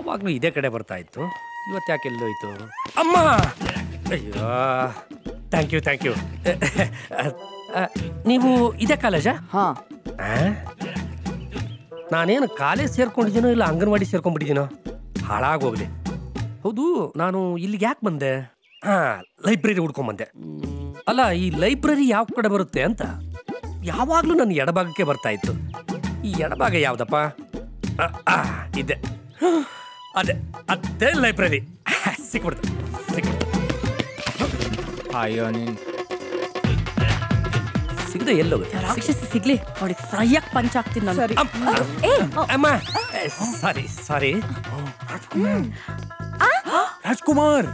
ಯಾವಾಗಲೂ ಇದೇ ಕಡೆ ಬರ್ತಾ ಇತ್ತು, ಇವತ್ತು ಯಾಕೆ ಎಲ್ಲೋಯ್ತು? ಅಮ್ಮ! ಅಯ್ಯೋ, ಥ್ಯಾಂಕ್ ಯು. ನೀವು ಇದೇ ಕಾಲೇಜಾ? ಹಾಂ. ನಾನೇನು ಕಾಲೇಜ್ ಸೇರ್ಕೊಂಡಿದ್ದೀನೋ ಇಲ್ಲ ಅಂಗನವಾಡಿ ಸೇರ್ಕೊಂಡ್ಬಿಟ್ಟಿದ್ದೀನೋ, ಹಾಳಾಗೋಗ್ಲಿ. ಹೌದು, ನಾನು ಇಲ್ಲಿಗೆ ಯಾಕೆ ಬಂದೆ? ಲೈಬ್ರರಿ ಹುಡ್ಕೊಂಬಂದೆ. ಅಲ್ಲ, ಈ ಲೈಬ್ರರಿ ಯಾವ ಕಡೆ ಬರುತ್ತೆ ಅಂತ ಯಾವಾಗಲೂ ನನ್ನ ಎಡಭಾಗಕ್ಕೆ ಬರ್ತಾ ಇತ್ತು. ಈ ಎಡಭಾಗ ಯಾವ್ದಪ್ಪ? ಇದೆ, ಅದೇ ಲೈಬ್ರರಿ. ಸಿಕ್ಬಿಡ್ತು. ಅಯ್ಯೋ, ನೀನ್ ಸಿಗದೆ ಎಲ್ಲೋಗುತ್ತೆ? ರಾಕ್ಷಸಿ ಸಿಗ್ಲಿ, ಅವಳಿಗೆ ಸರಿಯಾಗಿ ಪಂಚ್ ಆಗ್ತೀನಿ ನಾನು. ಅಮ್ಮ, ಸಾರಿ. ರಾಜ್ಕುಮಾರ್,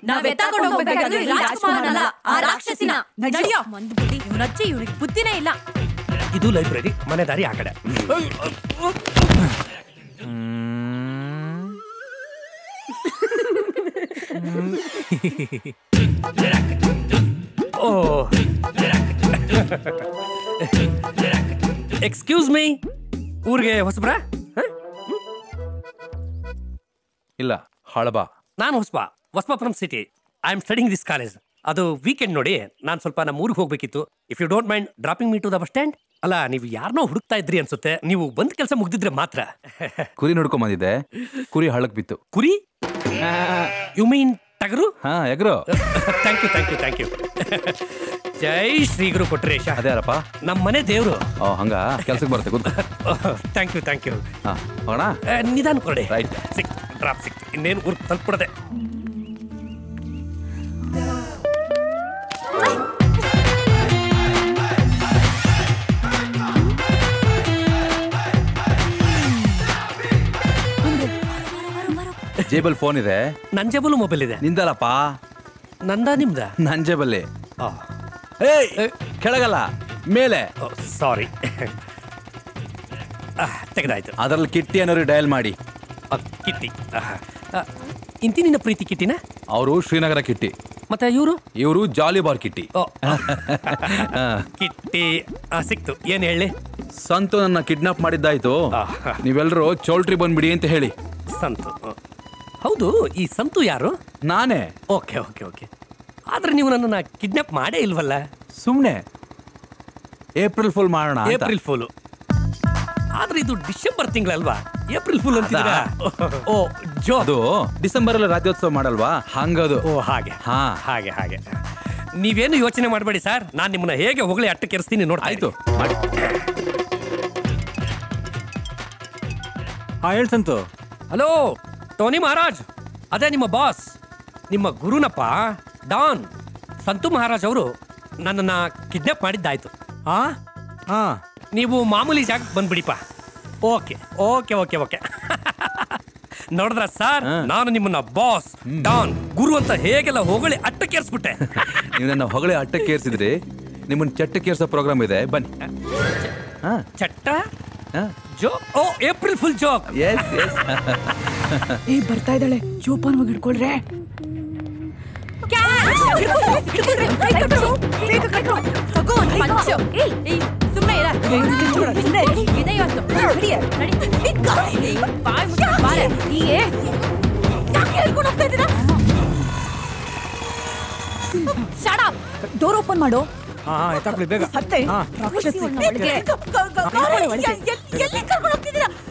ನಾವೇ ತಗೊಂಡು ಹೋಗ್ಬೇಕಾದ್ರೆ ರಾಜ್ಕುಮಾರನಲ್ಲ, ಆ ರಾಕ್ಷಸಿನ. ನಡಿಯೋ ಮಂದ್ಬಿಡಿ, ಇವನಜ್ಜಿ ಇವನಿಗೆ ಬುದ್ಧಿನೇ ಇಲ್ಲ. ಇದು ಲೈಬ್ರರಿ, ಮನೆ ದಾರಿ ಆ ಕಡೆ. ಎಕ್ಸ್ಕ್ಯೂಸ್ ಮೀ, ಊರಿಗೆ ಹೊಸಬ್ರಾ? ಇಲ್ಲ, ಹಳಬಾ. ನಾನು ಹೊಸಬಾ from city. I am studying this college. ಅದು ವೀಕೆಂಡ್ ನೋಡಿ, ನಾನು ಸ್ವಲ್ಪ ನಮ್ಮ ಊರಿಗೆ ಹೋಗ್ಬೇಕಿತ್ತು. If you don't mind dropping me to the bus stand. ಅಲ್ಲ, ನೀವು ಯಾರನ್ನೋ ಹುಡುಕ್ತಾ ಇದ್ರಿ ಅನ್ಸುತ್ತೆ. ನೀವು ಬಂದ್ ಕೆಲಸ ಮುಗ್ದಿದ್ರೆ ಮಾತ್ರ. ಕುರಿ ನೋಡ್ಕೊಂಡ್ ಬಂದಿದ್ದೆ, ಕುರಿ ಹಳ್ಳಕ್ ಬಿತ್ತು. ಕುರಿ? ಯು ಮೀನ್ ಟಗರು? ಹಾ, ಎಗ್ರು. Thank you. ಜೈ ಶ್ರೀ ಗುರು ಕೊಟ್ರೇಶ. ಅದೇರಪ್ಪ ನಮ್ಮ ಮನೆ ದೇವ್ರು. ಹಂಗ ಕೆಲ್ಸಕ್ಕೆ ಬರುತ್ತೆ. Thank you. ಹೋಗೋಣ, ನಿಧಾನ ಕೊಡಿ. ರೈಟ್. ಡ್ರಾಪ್ ಸಿಕ್ತು, ಇನ್ನೇನು ಊರ್ ತಲುಪಿಡದೆ. ಜೇಬಲ್ ಫೋನ್ ಇದೆ. ನನ್ ಜೇಬಲು ಮೊಬೈಲ್ ಇದೆ. ನಿಂದಲ್ಲಪ್ಪ. ನಂದ ನಿಮ್ದ? ನನ್ ಜೇಬಲ್ಲಿ. ಕೆಳಗಲ್ಲ, ಮೇಲೆ. ಸಾರಿ, ತೆಗೆದಾಯ್ತು. ಅದ್ರಲ್ಲಿ ಕಿಟ್ಟಿ ಅನ್ನೋರು ಡಯಲ್ ಮಾಡಿ. ಕಿಟ್ಟಿ ಇಂತಿ ನಿನ್ನ ಪ್ರೀತಿ ಕಿಟ್ಟಿನ? ಅವರು ಶ್ರೀನಗರ ಕಿಟ್ಟಿ. ಮತ್ತೆ ಇವರು ಜಾಲಿ ಬಾರ್ ಕಿಟ್ಟಿ. ಕಿಟ್ಟಿ ಸಿಕ್ತು. ಏನ್ ಹೇಳಿ? ಸಂತು ನನ್ನ ಕಿಡ್ನಾಪ್ ಮಾಡಿದ್ದಾಯ್ತು, ನೀವೆಲ್ಲರೂ ಚೌಲ್ಟ್ರಿ ಬಂದ್ಬಿಡಿ ಅಂತ ಹೇಳಿ. ಸಂತು? ಹೌದು, ಈ ಸಂತು ಯಾರು? ನಾನೇ. ಓಕೆ. ಆದ್ರೆ ನೀವು ನನ್ನನ್ನ ಕಿಡ್ನಾಪ್ ಮಾಡೇ ಇಲ್ವಲ್ಲ? ಸುಮ್ನೆ ಏಪ್ರಿಲ್ ಫುಲ್ ಮಾಡೋಣ. April fool? ಆದ್ರೆ ಇದು ಡಿಸೆಂಬರ್ ತಿಂಗಳಲ್ವಾ? ಏಪ್ರಿಲ್ ಫುಲ್ ಅಂತಿದ್ದೀರಾ? ಓ, ಅದು ಡಿಸೆಂಬರ್ ಅಲ್ಲಿ ರಾಜ್ಯೋತ್ಸವ ಮಾಡಲ್ವಾ, ಹಂಗದು. ಓ, ಹಾಗೆ. ನೀವೇನು ಯೋಚನೆ ಮಾಡಬೇಡಿ ಸರ್, ನಾನು ನಿಮ್ಮನ್ನ ಹೇಗೆ ಹೊಗಳಿ ಅಟ್ಟಕ್ಕೇರಿಸ್ತೀನಿ ನೋಡ್ತಾ. ಆಯ್ತು, ಮಾಡಿ. ಹೇಳಿ ಸಂತು. ಹಲೋ ಟೋನಿ ಮಹಾರಾಜ್, ಅದೇ ನಿಮ್ಮ ಬಾಸ್, ನಿಮ್ಮ ಗುರುನಪ್ಪ ಡಾನ್ ಸಂತು ಮಹಾರಾಜ್ ಅವರು ನನ್ನನ್ನ ಕಿಡ್ನಾಪ್ ಮಾಡಿದ್ದಾಯ್ತು. ನೀವು ಮಾಮೂಲಿ ಜಾಗಕ್ಕೆ ಬಂದ್ಬಿಡಿಪ್ಪ. ಓಕೆ. ನೋಡಿದ್ರ ಸರ್, ನಾನು ನಿಮ್ಮನ್ನ ಬಾಸ್ ಡಾನ್ ಗುರು ಅಂತ ಹೇಗೆಲ್ಲ ಹೊಗಳಿ ಅಟ್ಟಕ್ಕೇರಿಸ್ಬಿಟ್ಟೆ. ನೀವು ನನ್ನ ಹೊಗಳಿ ಅಟ್ಟಕ್ಕೇರಿಸಿದ್ರಿ, ನಿಮ್ಮನ್ನ ಚಟ್ಟಕ್ಕೇರಿಸೋ ಪ್ರೋಗ್ರಾಮ್ ಇದೆ, ಬನ್ನಿ. ಚಟ್ಟ ಜೋ? ಓ, ಏಪ್ರಿಲ್ ಫುಲ್ ಜೋಕ್. ಬರ್ತಾ ಇದ್ದಾಳೆ, ಜೋಪಾನ ಹಿಡ್ಕೊಳ್ರೆ. ಡೋರ್ ಓಪನ್ ಮಾಡು. ಬೇಗ.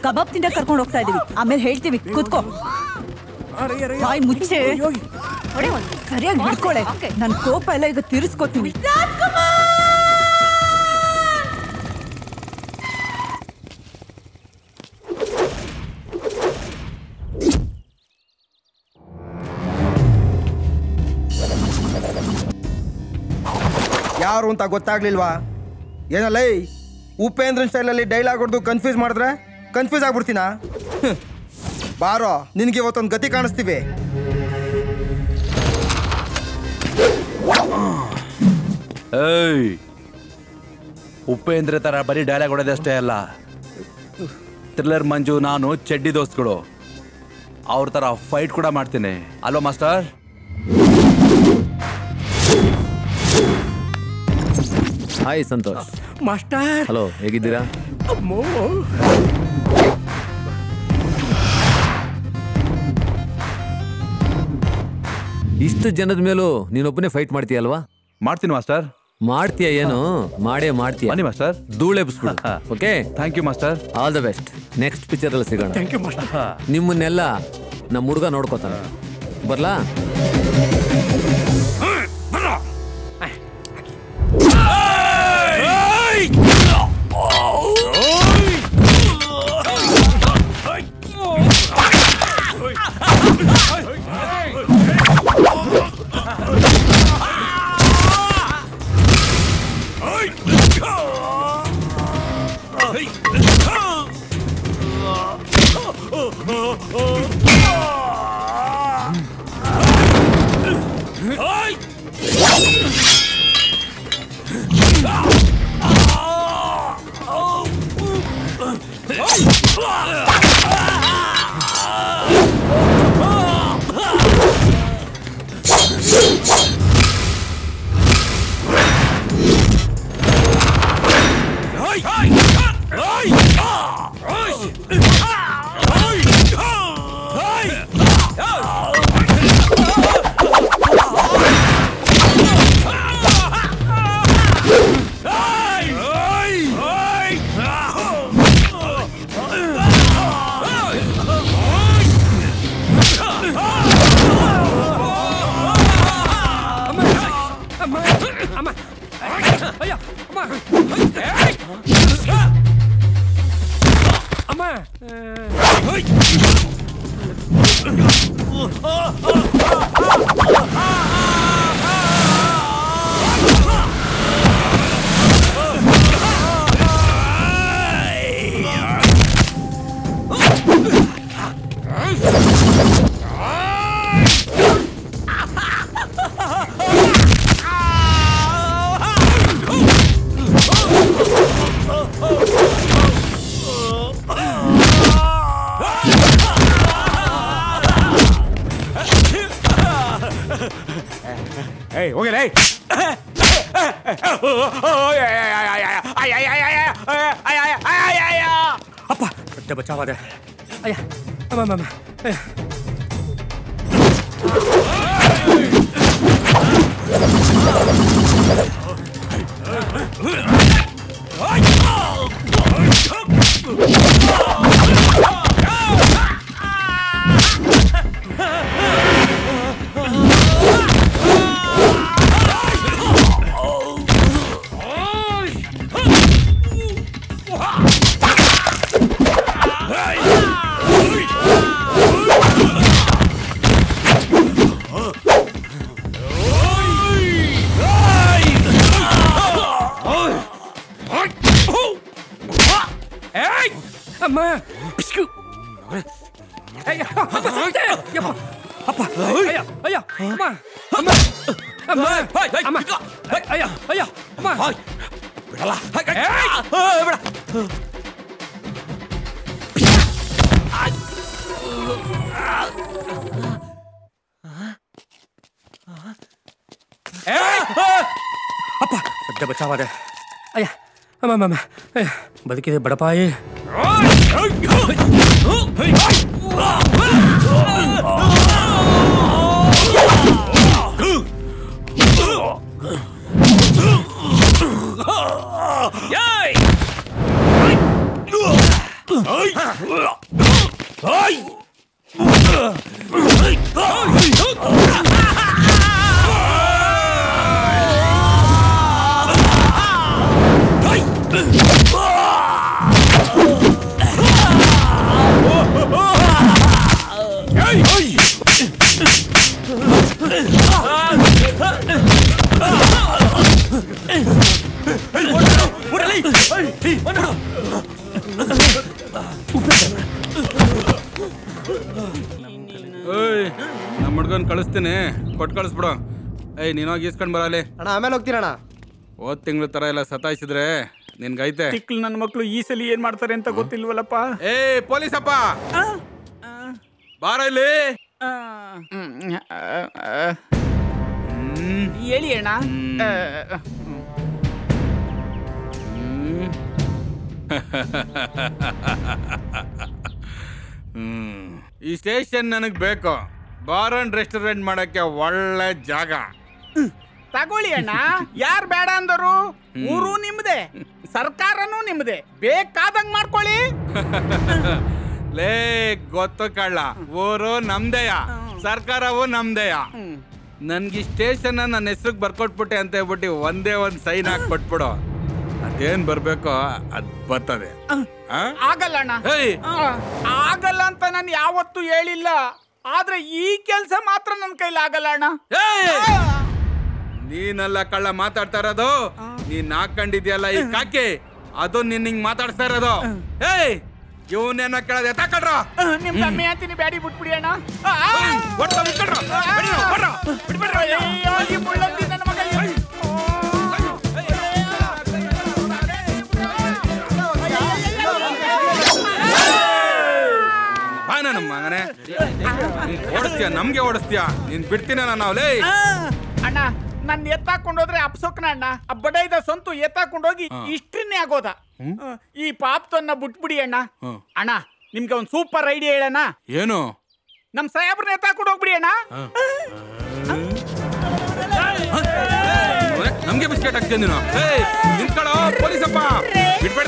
ಕಬಾಬ್ ತಿಂಡ ಕರ್ಕೊಂಡು ಹೋಗ್ತಾ ಇದೀವಿ, ಆಮೇಲೆ ಹೇಳ್ತೀವಿ, ಕೂತ್ಕೋ. ಬಾಯ್ ಮುಚ್ಚೆ, ಸರಿಯಾಗಿ ಹಿಡ್ಕೊಳೆ. ನನ್ ಕೋಪ ಎಲ್ಲ ಈಗ ತಿರ್ಸ್ಕೊತೀನಿ. ಯಾರು ಅಂತ ಗೊತ್ತಾಗ್ಲಿಲ್ವಾ? ಏನಲ್ಲ ಉಪೇಂದ್ರನ್ ಸ್ಟೈಲಲ್ಲಿ ಡೈಲಾಗ್ ಹೊಡೆದು ಕನ್ಫ್ಯೂಸ್ ಮಾಡಿದ್ರೆ ಕನ್ಫ್ಯೂಸ್ ಆಗ್ಬಿಡ್ತೀನಾ? ಬಾರೋ, ನಿನ್ಗೆ ಇವತ್ತೊಂದು ಗತಿ ಕಾಣಿಸ್ತೀವಿ. ಉಪೇಂದ್ರ ತರ ಬರೀ ಡೈಲಾಗ್ ಹೊಡೆದಷ್ಟೇ ಅಲ್ಲ, ಥ್ರಿಲ್ಲರ್ ಮಂಜು ನಾನು ಚಡ್ಡಿ ದೋಸ್ತ್ಗಳು, ಅವ್ರ ತರ ಫೈಟ್ ಕೂಡ ಮಾಡ್ತೀನಿ ಅಲ್ವಾ master? Hi Santosh. Master. Hello, ಹೇಗಿದ್ದೀರಾ? ಇಷ್ಟು ಜನದ ಮೇಲೂ ನೀನೊಬ್ಬನೇ ಫೈಟ್ ಮಾಡ್ತೀಯಲ್ವಾ? ಮಾಡ್ತೀನಿ ಮಾಸ್ಟರ್. ಮಾಡ್ತೀಯ ಏನು? ಮಾಡೇ ಮಾಡ್ತೀಯ. ಬನ್ನಿ ಮಾಸ್ಟರ್. ಧೂಳೆಬ್ಸ್ಬಿಡು. Okay, thank you master. All the best. Next picture ಅಲ್ಲಿ ಸಿಗೋಣ. Thank you master. ನಿಮ್ಮನ್ನೆಲ್ಲ ನಮ್ಮ ಹುಡುಗ ನೋಡ್ಕೋತಾನೆ. ಬರ್ಲಾ? ಅಪ್ಪ ಸದ್ಯ ಬಚಾವಾದೆ. ಅಯ್ಯ ಅಮ್ಮ ಅಮ್ಮ ಅಯ್ಯ. ಅಮ್ಮ ಪಿಸ್ಕು. ಅಯ್ಯ ಅಪ್ಪ ಸತ್ತೆ. ಯಪ್ಪ ಅಪ್ಪ ಅಯ್ಯ ಅಯ್ಯ ಅಮ್ಮ ಅಮ್ಮ ಅಮ್ಮ ಅಮ್ಮ ಅಯ್ಯ ಅಯ್ಯ ಅಮ್ಮ ಬಿಡಲ್ಲ. ಬಿಡ. ಅಪ್ಪ ಸದ್ಯ ಬಚಾವಾದೆ. ಅಯ್ಯ ಅಮ್ಮ ಅಮ್ಮ ಅಯ್ಯ ಬದುಕಿದೆ ಬಡಪಾಯಿ. ನಮ್ಮ ಹುಡ್ಗನ್ ಕಳಿಸ್ತೀನಿ, ಕೊಟ್ಟು ಕಳಿಸ್ಬಿಡು. ಏಯ್ ನೀನೋಗಿ ಈಸ್ಕೊಂಡ್ ಬರಲಿ ಅಣ್ಣ. ಆಮೇಲೆ ಹೋಗ್ತೀನಣ್ಣ. ಹೋದ್ ತಿಂಗಳ ತರ ಎಲ್ಲ ಸತಾಯಿಸಿದ್ರೆ ನಿನ್ಗೈತೆ. ತಿಕ್ಲು ನನ್ನ ಮಕ್ಳು ಈ ಸಲ ಏನ್ ಮಾಡ್ತಾರೆ ಅಂತ ಗೊತ್ತಿಲ್ವಲ್ಲಪ್ಪ. ಏ ಪೊಲೀಸಪ್ಪ ಬಾರ ಇಲ್ಲಿ. ಹೇಳಿ ಅಣ್ಣ. ಈ ಸ್ಟೇಷನ್ ನನಗ್ ಬೇಕು. ಬಾರ್ ಅಂಡ್ ರೆಸ್ಟೋರೆಂಟ್ ಮಾಡಕ್ಕೆ ಒಳ್ಳೆ ಜಾಗ. ತಗೊಳ್ಳಿ ಅಣ್ಣ, ಯಾರ್ ಬೇಡ ಅಂದರು? ಊರು ನಿಮ್ದೆ, ಸರ್ಕಾರನೂ ನಿಮ್ದೆ, ಬೇಕಾದಂಗ್ ಮಾಡ್ಕೊಳ್ಳಿ. ಲೇ ಗೊತ್ತು ಕಳ್ಳ, ಊರು ನಮ್ದೆಯ, ಸರ್ಕಾರವು ನಮ್ದೆಯ. ನನ್ಗೆ ಸ್ಟೇಷನ್ ನನ್ನ ಹೆಸ್ರಿಗೆ ಬರ್ಕೊಟ್ಬಿಟ್ಟೆ ಅಂತ ಹೇಳ್ಬಿಟ್ಟು ಒಂದೇ ಒಂದ್ ಸೈನ್ ಹಾಕಿ ಕೊಟ್ಬಿಡು. ಅದೇನ್ ಬರ್ಬೇಕೋ ಅದ್ ಬರ್ತದೆ. ಆಗಲ್ಲ ಅಣ್ಣ, ಆಗಲ್ಲ ಅಂತ ನಾನು ಯಾವತ್ತೂ ಹೇಳಿಲ್ಲ. ಆದ್ರೆ ಈ ಕೆಲ್ಸ ಮಾತ್ರ ನನ್ ಕೈಲಿ ಆಗಲ್ಲ ಅಣ್ಣ. ನೀನೆಲ್ಲ ಕಳ್ಳ ಮಾತಾಡ್ತಾ ಇರೋದು, ನೀನ್ ಹಾಕೊಂಡಿದ್ಯಲ್ಲ ಈ ಕಾಕಿ, ಅದು ನಿನ್ ಹಿಂಗ್ ಮಾತಾಡ್ತಾ ಇರೋದು. ಏಯ್ ಇವನೇನ ಕೇಳದೆ ತಕಡ್ರ. ನಿಮ್ ಕಮ್ಮಿ ಅಂತೀನಿ, ಬ್ಯಾಡಿ ಬಿಟ್ಬಿಡಿ ಅಣ್ಣ. ನಮ್ಮ ಮಗನೇ ಓಡಿಸ್ತೀಯ, ನಮ್ಗೆ ಓಡಿಸ್ತೀಯ, ನೀನ್ ಬಿಡ್ತೀನ ನಾವು. ಲೇ ಅಣ್ಣ, ನನ್ ಎತ್ತಾಕೊಂಡೋದ್ರೆ ಅಪ್ಸೋಕ್ನ ಅಣ್ಣ, ಆ ಬಡೈದ ಸ್ವಂತ ಎತ್ತಾಕೊಂಡೋಗಿ ಇಷ್ಟ್ರನ್ನೇ ಆಗೋದ. ಈ ಪಾಪ್ತನ್ನ ಬಿಟ್ಬಿಡಿ ಅಣ್ಣ. ಅಣ್ಣ, ನಿಮ್ಗೆ ಒಂದ್ ಸೂಪರ್ ಐಡಿಯಾ ಹೇಳಣ್ಣ. ಏನು? ನಮ್ ಸಾಹೇಬ್ರನ್ನ ಎತ್ತಾಕೊಂಡು ಹೋಗ್ಬಿಡಿ ಅಣ್ಣ. ನಮ್ಗೆ ಬಿಸ್ಕೆಟ್ ಹಾಕ್ತೀನಿ ನೀನು. ನಿಂತ್ಕೊಳ್ಳೋ ಪೊಲೀಸಪ್ಪ, ಬಿಟ್ಬೇಡ.